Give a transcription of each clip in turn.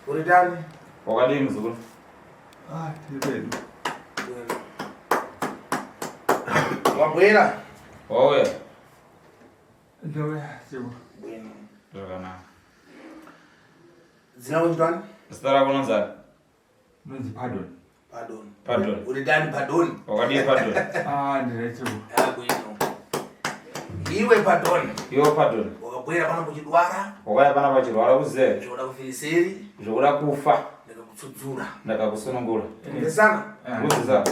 Uridani? Wakati Muzukuru. Tibedu. Wabwera? Oya. Ndowe, sibu. Bwino. Ndokana. Zina windwani? Stara kunonza. Nonzi pardon. Pardon. Uridani pardon? Wakati pardon. Ndirecho. Bwino. Iwe pardon. Yo pardon. Wakabwera pana kuchidwara? Wakaya pana pachidwara kuze. Zvoda kufiliseri? Zvoda kufa. Ndakakusudzura. Ndakakusunungura. Ndesana? Muzisa.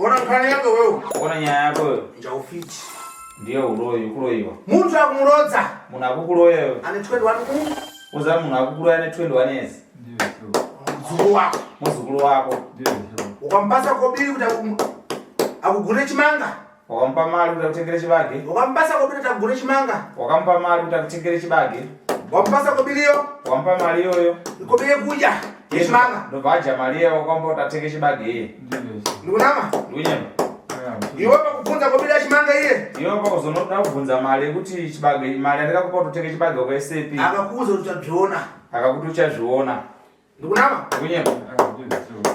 Ona nkhani yako wewe? Ona nyaya yako wewe? Njaufiti. Ndiyo uloyi kuloyiwa. Muntu akumurodza. Munhu akukuroya wewe. Ane 21 ku? Uza munhu akukuroya ane 21 years. Ndiyo. Muzukuru wako. Muzukuru wako. Ndiyo. Ukampasa kobiri kuti akugure chimanga? Wakampa mali kuti akutengere chibage? Ukampasa kobiri kuti akugure chimanga? Wakampa mali kuti akutengere chibage? Wampasa kobiriyo? Wampa mali yoyo? Kobiri kudya chimanga? Ndobva adya mali iye wakampa kuti atenge chibage iye. Ndikunama? Ndikunyema. Iwe pakubvunza kobiri ya chimanga iye? Iwe pakuzonoda kubvunza mali kuti chibage mali andikakupa kuti utenge chibage kwaisepi. Akakuuza kuti uchazviona. Akakuti uchazviona. Ndikunama? Ndikunyema.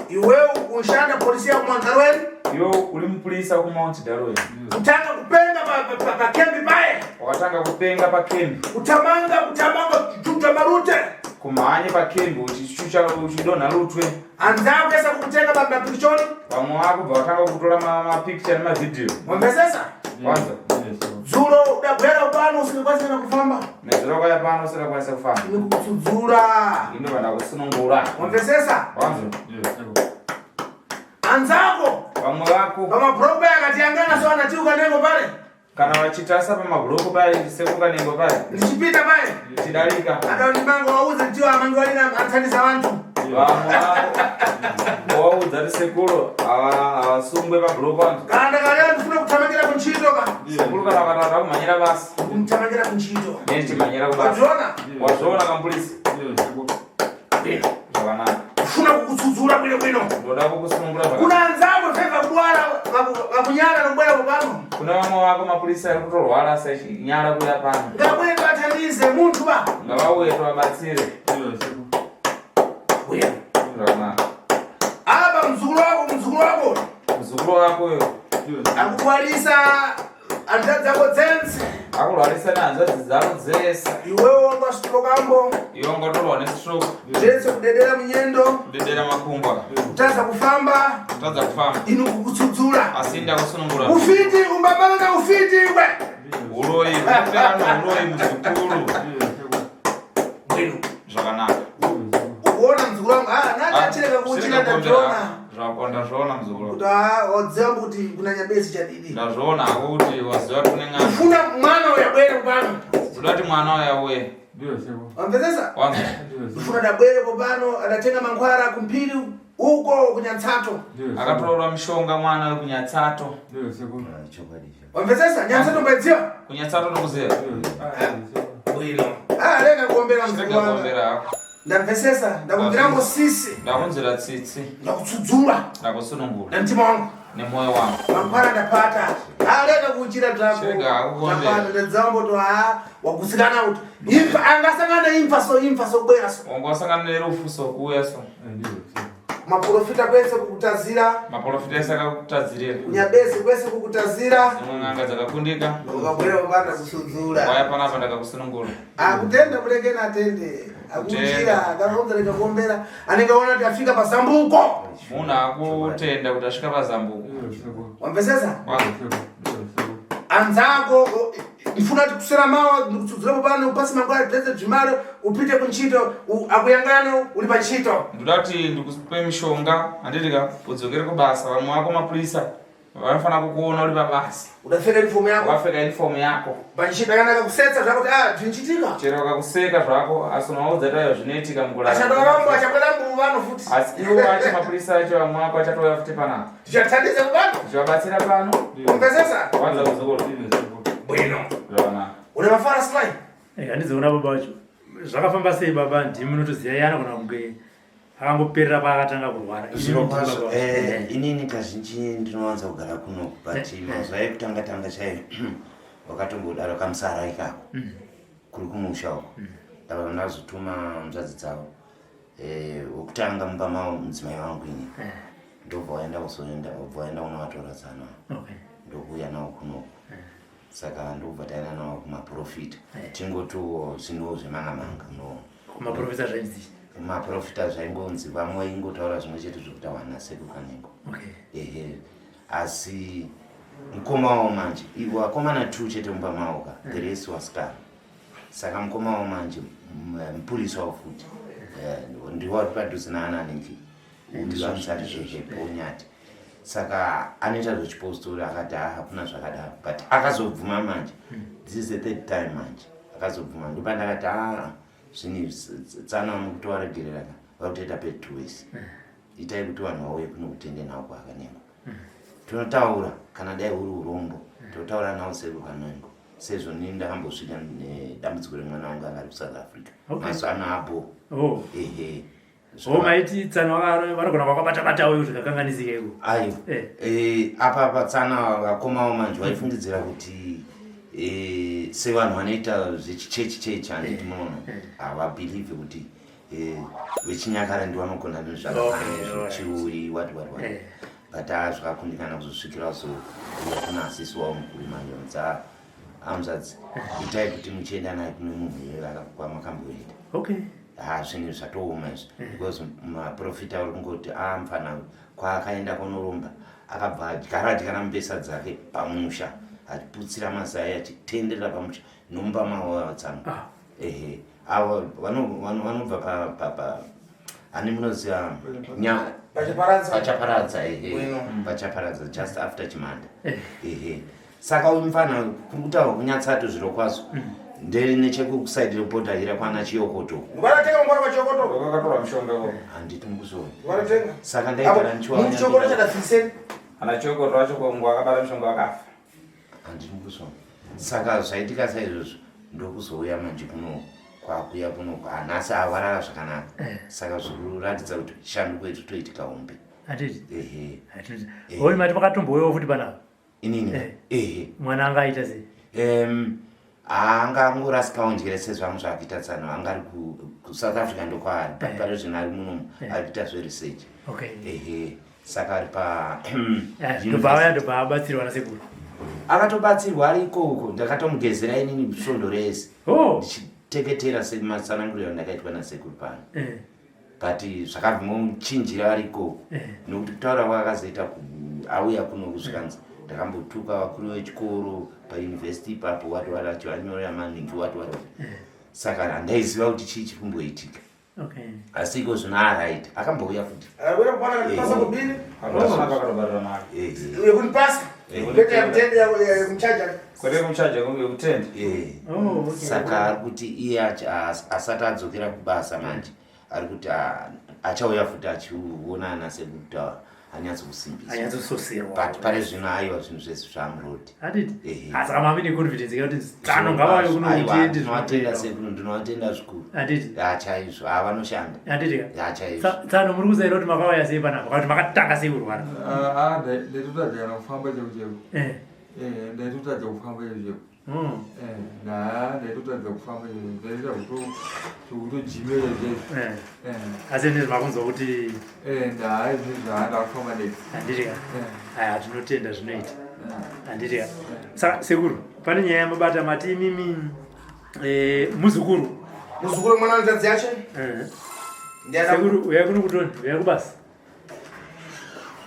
Iwe unshanda polisi ya Darwin? Iwe uli mupurisa ku Mount Darwin. Kutanga kupenga pa kembi paye. Wakatanga kupenga pa kembi. Kutamanga kuchuta marute. Kumanye pa kembi uchichucha uchidona lutwe. Anzao pesa kukutenga mapikichoni? Pamwe wako bwatanga kutola ma picture na video. Mwambezesa? Kwanza. Zulo udabwera upano usikwazi na kufamba. Nezero kwa pano usira kwanza kufamba. Nikukusudzura. Ino bana kusunungura. Mwambezesa? Kwanza. Anzako pamwe wako kama probe akatiangana so anatiuka nengo pale. Kana wachitasa pa mabloku pale sekuka nengo pale. Nishipita pale. Tidalika. Hata ndimango wauze ndio amango alina ataniza watu. Wauza sekuro awasungwe pa bloku wangu. Kanda kale ndifuna kutamangira kunchito ka. Sekuro kana katata kumanyira basi. Kumtamangira kunchito. Neti manyira ku basi. Wazona kampolisi. Ndio. Bwana. Ufuna kukusudzura bwino. Ndoda kukusungura bwana. Kuna nzabo feva kubwala bakunyala kubwala kubano. Kuna wamwe wako mapolisi ali kutolwala sa nyala kuya pano. Ngabwe bathandize muntu ba. Ngabawetwa abatsire. Bwino. Bwana. Aba mzukuru wako. Mzukuru wako wewe. Akukwalisa andaza ko dzense. Akulwalisa nanzo zizalo zesa. Iwewe wanga strokambo. Iwe ngotolwa ne stroke. Dzense kudedera minyendo. Kudedera makumba. Utaza kufamba. Inu kukusudzura. Asinda kusunungura. Ufiti umbabala na ufiti we. Uloyi, mpano uloyi Muzukuru. Bwino. Zvakanaka. Uona mzukuru wangu nachachireka kuchira ndazvona. Ndazvona Muzukuru. Kuti odzemba kuti kuna nyabesi chadidi. Ndazvona kuti waziva kune ngana. Ufuna mwana uyabwere kupano. Udati mwana uyawe. Ndiyo sebo. Wamvezesa? Wanza. Ufuna dabwere kupano adatenga mankhwara kumpiri uko kunyatsato. Akatola mshonga mwana we kunyatsato. Ndiyo sebo. Wamvezesa? Nyatsato mbedziwa? Kunyatsato ndikuziva. Bwino. Lenga kuombera mzukuru wangu. Kuombera. Ndamvesesa, ndakumvirango sisi. Ndakunzira tsitsi. Ndakutsudzura. Ndakusunungura. Ndamtima wangu. Nemoyo wangu. Mankhwara ndapata. Lenga kuchira dzako. Chega akukonde. Ndapata ndedzambo to wakusikana kuti. Imfa angasangana imfa so bwera so. Wangosangana nerufu so kuya so. Ndiyo sebo. Maprofita kwese kukutazira. Maprofita esaka kutadzirira. Kunyabesi kwese kukutazira. Ng'anga dzakakundika. Ukabwera kupanda kusudzura. Waya panapa ndakakusunungura. Akutenda muleke na atende. Akuchira akaronza leka kuombera. Anengaona kuti afika pazambuko. Munhu akutenda kuti asvika pazambuko. Wamvesesa? Anzako ndifuna kuti kusera mawa ndikutsudzura popano upasi mangwara tete dzimalo upite kunchito akuyangano uli pa ntchito. Ndodati ndikupe mishonga anditika udzokere kubasa vamwe wako mapurisa vanofana kukuona uli pabasa. Udapfeka uniform yako? Wapfeka uniform yako. Pa ntchito kana kakusetsa zvakuti zvinchitika. Chero kakuseka zvako asi unoudza tayo zvinoitika mukulala. Achadorombo achapera mbuvano futi. Asi iwo acho mapurisa acho vamwe wako achatoya futi panapa. Tichathandize kubano. Tichabatsira pano. Wamvesesa? Kwanza Muzukuru. Bwino. Zvakanaka. Une mafara Sly? Handizoona baba wacho. Zvakafamba sei baba ndimi munotoziva yana kana kunge akangoperera paakatanga kurwara. Inini kazhinji ndinowanza kugara kuno but mazuva ekutanga chaiyo wakatongodaro kamusara ikako kuri kumusha uko ndava ndazotuma muzadzi dzavo wokutanga mumba mavo mudzimai vangu ini ndobva waenda kuzoenda obva waenda unovatoradzana ndokuuya nawo kunoku saka ndobva taenda nawo kumaprofita tingotiwo zvinhuwo zvemanga-manga kumaprofita zvainzi kumaprofita zvaingonzi vamwe vaingotaura zvimwe chete zvokuti hawana sekukaneko asi mukoma wavo manje vakomana 2 chete mumba mavo ka the rest was car saka mukoma wavo manje mupurisa wavo futi ndiwo ari padhuze naana anenge ndivamusati zveponyati saka anoita zvechipostori akati hakuna zvakadaro but akazobvuma manje this is the 3rd time manje akazobvuma ndopandakati zvini tsana mukutovaregerera vakutoita pet 2 ways itai kuti vanhu vauye kuno kutende nawo kwakanengo tinotaura kana dai uri urombo totaura nawo sekukanengo sezvo nini ndakambosvika nedambudziko remwana wangu anga ari kuSouth Africa mazuva ano apo maiti tsana vanogona vakabata-batawo zvikakanganisika iko aivo apa tsana vakomawo manje vaifungidzira kuti sevanhu vanoita zvechichechi handiti munono havabhilivhe kuti vechinyakare ndi vanogona nezvakakane zvechiuri what but zvakakundikana kuzosvikira kuna asisi wavo mukuru manje mudza amuzadzi itai kuti muchienda naye kune munhu kwamakamboenda zvinhu zvatooma izvi because maprofita uri kungoti mufana kwaakaenda kunoromba akabva adyaradya mubesa dzake pamusha achiputsira mazai achitenderera pamusha nomba mavo vatsanga avo vanobva ani munoziva pachaparadza just after chimanda saka uyu mufana kuri kutaurwa kunyatsato zviro kwazvo ndiri nechekusaidi report achira kwana chiyokoto varatenga mungwara vachiyokoto vakatora mushonga handiti mukuzona varatenga saka ndaigara muchiyokoto chakafiseni ana chiyokoto vacho kongo akabata mushonga wakafa handiti mukuzona saka zvaitika saizvozvo ndokuzouya manje kuno kwakuya kuno anasi avarara zvakanaka saka zvikuratidza kuti shandu kwetu toitika hombe hatiti oi mati makatombowewo futi panapa inini mwana anga aita sei anga angorasikawo njere sezvangu zvaakuita tsano anga ari kuSouth Africa ndokwaari pari zvino ari munomu ari kuita zveresearch saka ari ndobva abatsirwa nasekuru akatobatsirwa ari ikoko ndakatomugezera inini svondo rese ndichiteketera sematsananguriro ndakaitwa nasekuru pano but zvakabvimochinjira ari ikoko nokuti kutaura kwakazoita auya kuno kusvikanzi ndakambotuka vakuru vechikoro pauniversity ipapo wati vanyorera maningi wati saka handaiziva kuti chii chiri kumboitika asi iko zvino araita akambouya futi saka ari kuti iye asati adzokera kubasa manje ari kuti achauya futi achionana sekutaura anyatsokusimbiswa but pari zvino aiwa zvinhu zvese zvamuroti hatiti saka mami neconfidence kuti tsano ngavayo kunoatenda sekuru ndinoatenda zvikuru hatiti chaizvo vanoshanda chaizvo tsano muri kuzaira kuti makauya sei panapa kuti makatanga sei kurwara ndaitotadza kufamba chekucheko ndaitotadza kufamba chekucheko ndaitotadza kufamba ndaita kutojimira chete asi nezvakunzwa kuti ndai zvaandakufamba nei handitika aya tinotenda zvinoita handitika saka sekuru pane nyaya yamabata mati imimi muzukuru mwana wanzadzi yacho sekuru uya kuno kutoni uya kubasa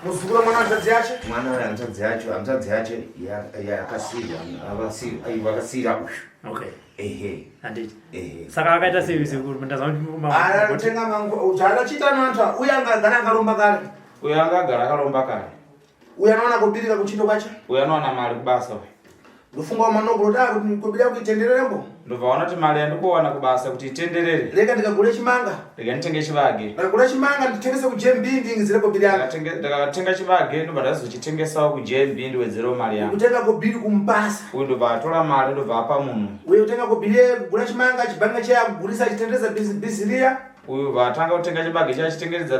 muzukuru mwana wanzadzi yacho mwana wanzadzi yacho yakasira handiti saka akaita sei sekuru ndazatenga mangu zvaakachita noanta uya angagara akaromba kare uya angagara akaromba kare uya anowana kubirika kuchito kwacho uya anowana mari kubasa ndofunga manogorota kuti kubirika kuitendererembo ndobva waona kuti mari yandikuwana kubasa kuti itenderere rega ndikagule chimanga rega nditenge chivage ndakagule chimanga nditengese kuJMB ndingizire kubirika ndakatenga chivage ndobva ndazochitengesawo kuJMB ndiwedzerewo mari yangu kutenga kubiri kumbasa uyu ndobva atora mari ndobva apa munhu uye utenga kubiri kugula chimanga chibanga chaya kugurisa chitendereza biziriya uyu vatanga kutenga chibage chachitengeredza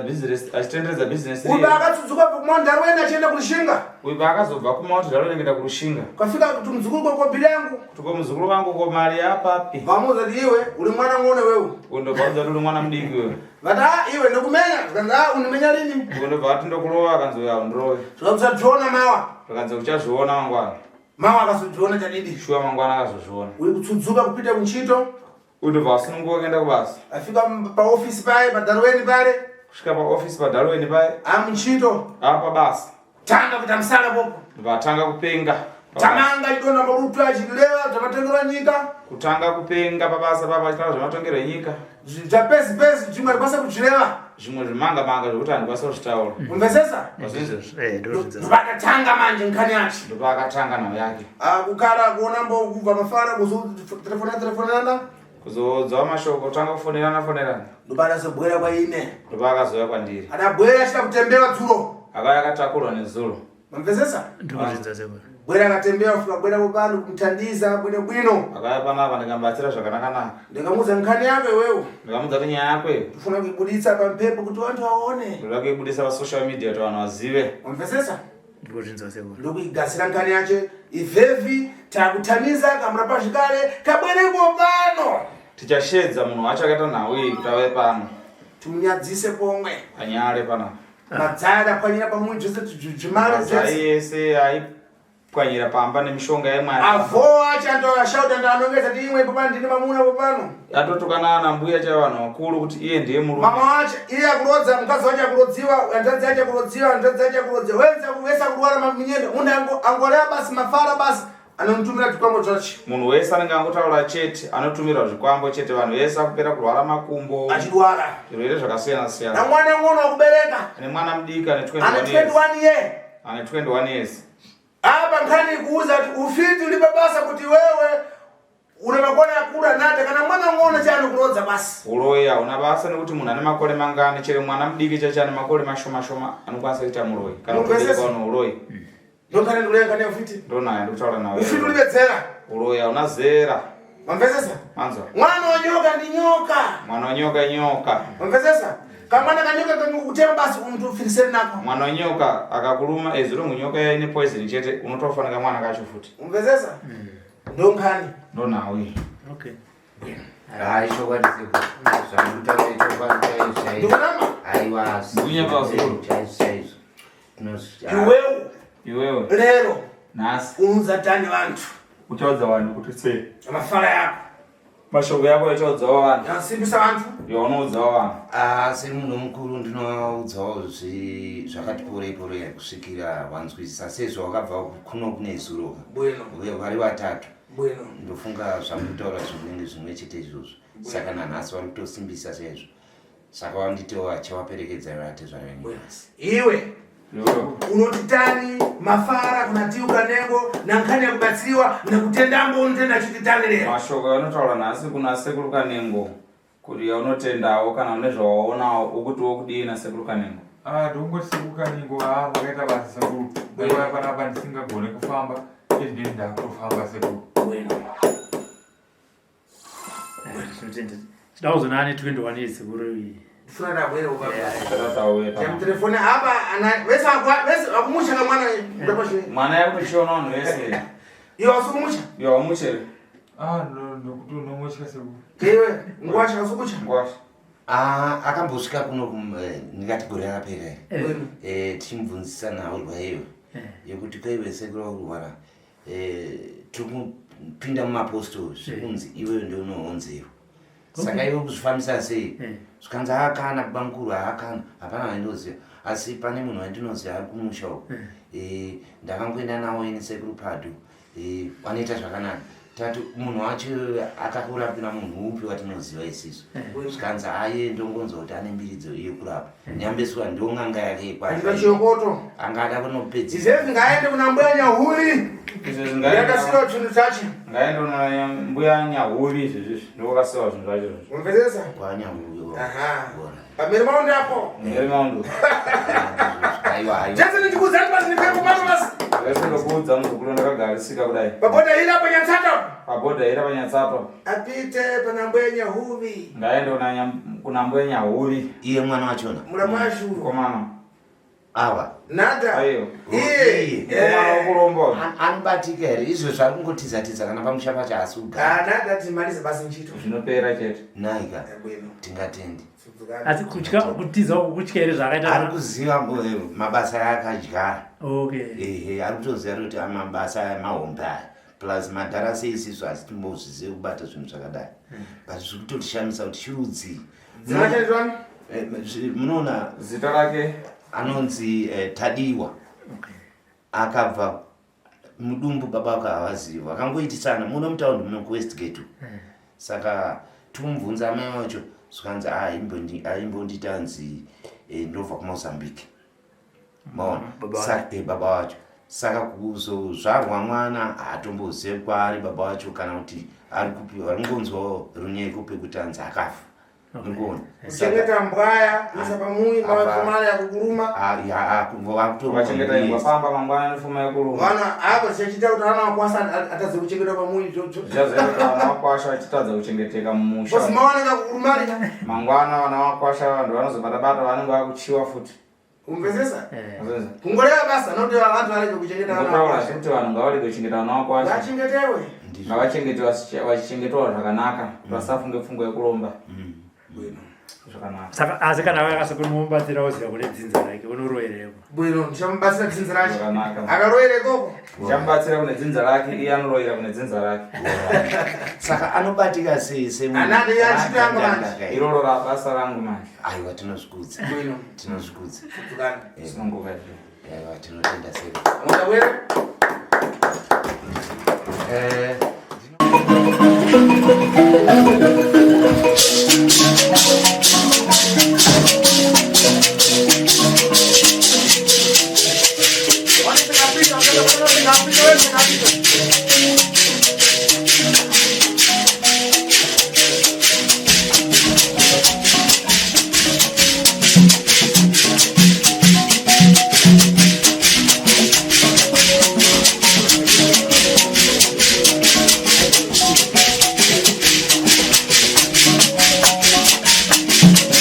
business uyu akatsudzuka kumount Darwin achienda kulushinga uyu akazobva kumount Darwin kuenda kulushinga kafika kuti muzukuru kwa bili yangu tuko muzukuru wangu kwa mali apapi vamuza kuti iwe uli mwana ng'one wewe undobva uli mwana mudiki wewe vata iwe ndokumenya tikanda unimenya lini undobva ati ndokurowa akanzoya undirowe zvakusadzviona mawa akanza uchazviona mangwana mawa akazozviona chadidi shuwa mangwana akazozviona uri kutsudzuka kupita kunchito undobva wasununguka kuenda kubasa afika paofisi paye paDarwin pale kusvika paofisi paDarwin paye amunchito apa basa tanga kuti amsala popo vatanga kupenga tamanga idona marutu achilewa tamatengera nyika kutanga kupenga pabasa papa chitara zvamatongera nyika zvapesi zvimwe ripasa kuchilewa zvimwe zvimanga zvokuti handikwanisa kuzvitaura umvesesa vakatanga manje nkhani yacho ndopakatanga nawo yake kukhala kuona mbokubva mafara kuzotelefonana kuzodzawo mashoko kutanga kufonerana ndopakazobwera kwa ine ndopakazoya kwandiri adabwera achida kutembewa dzulo akaya akatakurwa nezulo mamvesesa bwera akatembewa kufika bwera kupano kumthandiza bwino akaya panapa ndikambatsira zvakanaka ndikamuudza nkhani yako iwewe ndikamuudza kuti nyaya yakwe tifuna kuibuditsa pamhepo kuti vantu vaone ndoda kuibudisa pasocial media kuti vanhu vazive mamvesesa ndokuigasira nkhani yache ivhevi takutamiza kamurapa zvikare kabwerepo pano tichashedza munhu wacho akaita nhau iyi kuti ave pano timunyadzise pomwe anyare panapa madzaya adapwanyira pamwe zvese zvimare zvese yese aipwanyira pamba nemishonga yemwari avhoa acho ashauta ndanongeza kuti imwe papano ndine mamuna papano atotukana nambuya chavanhu vakuru kuti iye ndiye murume mama wacho iye akurodza mukadzi wacho akurodziwa handadzi yacho akurodziwa wese akurwara maminyendo munhu angolea basi mafara basi anomutumira zvikwambo zvacho munhu wese anenge angotaura chete anotumirwa zvikwambo chete vanhu vese akupera kurwara makumbo achirwara zvirwere zvakasiyana-siyana namwana ng'ono wakubereka ane mwana mudiki ane 21 years apa nkhani kuuza kuti ufiti uli pabasa kuti wewe une makore akura nate kana mwana ng'ono chaanokurodza basi uroyi hauna basa nekuti munhu ane makore mangani chero mwana mudiki chacho ane makore mashoma anokwanisa kuita muroyi kana kubereka vanhu uroyi ndonkane ndikulenga ne ufiti ndonaye ndikutaura nawe ufiti uli bedzera uroyi hauna zera mamvesesa manzwa mwana wanyoka ndi nyoka mwana wanyoka mamvesesa kamwana kanyoka kakutema basi muntu ufiriseni nako mwana wanyoka akakuruma ezuro nyoka ine poison chete unotofana kamwana kacho futi umvesesa ndonkani ndonawe okay chokwadi ndikunama aiwa iwewe lero nhasi unudza tani vantu uchaudza vanhu kuti sei mafara yako mashoko yako yachaudzawo vanhu yasimbisa vantu yaunoudzawo vanhu seri munhu mukuru ndinoudzawo zvakati porei kusvikira wanzwisisa sezvo wakabva kuno kune zuroka vari vatatu ndofunga zvamutaura zvinenge zvimwe chete izvozvo saka nanhasi vari kutosimbisa sezvo saka wanditowo achivaperekedza vate zvavenyasi iwe unotitani mafara kunatiuka nengo nankhani yakubatsiriwa nekutendambo unotenda chititani lero mashoko anotaura nhasi kuna sekuru kanengo kuti yaunotendawo kana une zvawaonawo ukuti wokudii nasekuru kanengo ndongoti sekuru kanengo vakaita basa sekuru aiwa panapa ndisingagone kufamba izvi ndakutofamba sekuru chidaudzona ane 21 years sekuru funa bwere ubaba telefone apa vese akumusha kamwana mwana yakuchiona vanhu vese iwe wasukumusha iwe wamuchere ndokuti unomutya sekuru iwe ngwasha wasukucha ngwasha akambosvika kuno ndingati gore rakapera tichimubvunzisa nawo rwaiyo yekuti kaiwe sekuru wakurwara tiri kupinda mumapostori zvekunzi iweyo ndounoonzero saka iwe kuzvifambisa sei zvikanzi haakana bankuru haakana hapana waindoziva asi pane munhu waindinoziva ari kumusha uko ndakangoenda nawo ine sekuru padu wanoita zvakanaka tati munhu wacho akakurapira munhu upi watinoziva isiso zvikanzi aye ndongonzwa kuti ane mbiridzo yekurapa nyambeswa ndong'anga yake ikwachokoto anga ada kunopedzisa izvezvi ngaende kuna mbuya nyahuri yakasiyiwa chinhu chacho ngaenda na mbuya nyauri izvi ndokasiwa zvinhu zvacho. Umvezesa? Kwa nyauri. Aha. Pamere maundi apo. Ngeri maundu. Aiwa. Jese ndikuza kuti basi nipeko mama basi. Ngeri ndokudza Muzukuru ndakagarisika kudai. Paboda ira panyatsato. Paboda ira panyatsato. Apite pana mbuya nyauri. Ngaenda kuna mbuya nyauri. Iye mwana wachona. Mulamashu. Komana. Awa. Nada. Ayo. Komana okurombo. Anobatika here izvo zvakungotiza kana pamushapa chaasuga. Nada timalize basi nchito. Zvinopera chete. Naika. Tingatendi. Asi kutiza kutya here zvakaita. Ari kuziva mabasa akadyara. Okay. Ari kutoziva kuti mabasa emahomba plus madarasa isisu asi timbozvizive kubata zvinhu zvakadai. But zviri kutotishamisa kuti chirudzi. Zinachandizvani? Munoona zita rake anonzi Tadiwa. Akabva mudumbu baba vake havaziva akangoitisana muno mutaundi muno kuwestgate. Saka tumubvunza mai wacho zvikanzi aimbonditi anzi ndobva kuMozambique. Maona baba wacho saka kuzozvarwa mwana hatombozive kwaari baba wacho kana kuti ari kupiwa ringonzwawo runyeko pekuti anzi akafa. Kuchengeta mbwaya isa pamui mawafumana ya kukuruma wachengeta ingwa pamba mangwana nifuma ya kuruma wana hapo chechita kuti ana wakwasa ataze kuchengeta pamui zvazaita wana wakwasha wachitadza kuchengeteka mumusha kosi mawana kukurumari mangwana wana wakwasha vanhu vanozobata vanenge vakuchiwa futi umvezesa kungoleva basa nokuti vantu varege kuchengeta ana wakwasha kuti vanhu ngavarege kuchengeta wana wakwasha vachengetewe ngavachengete vachichengetwa zvakanaka vasafunge pfungwa yekuromba. Saka asi kana vakasokuri mubatsira uziva kune dzinza rake unoroereko. Bwino ndichamubatsira dzinza rake. Akaroerekoko. Ndichamubatsira kune dzinza rake iye anoroera kune dzinza rake. Saka anobatika sei anade yachito yangu manje. Iroro rabasa rangu manje. Aiwa tinozvikudza. Bwino tinozvikudza. Sinongoka izvo. Aiwa tinotenda sei. Mutawere.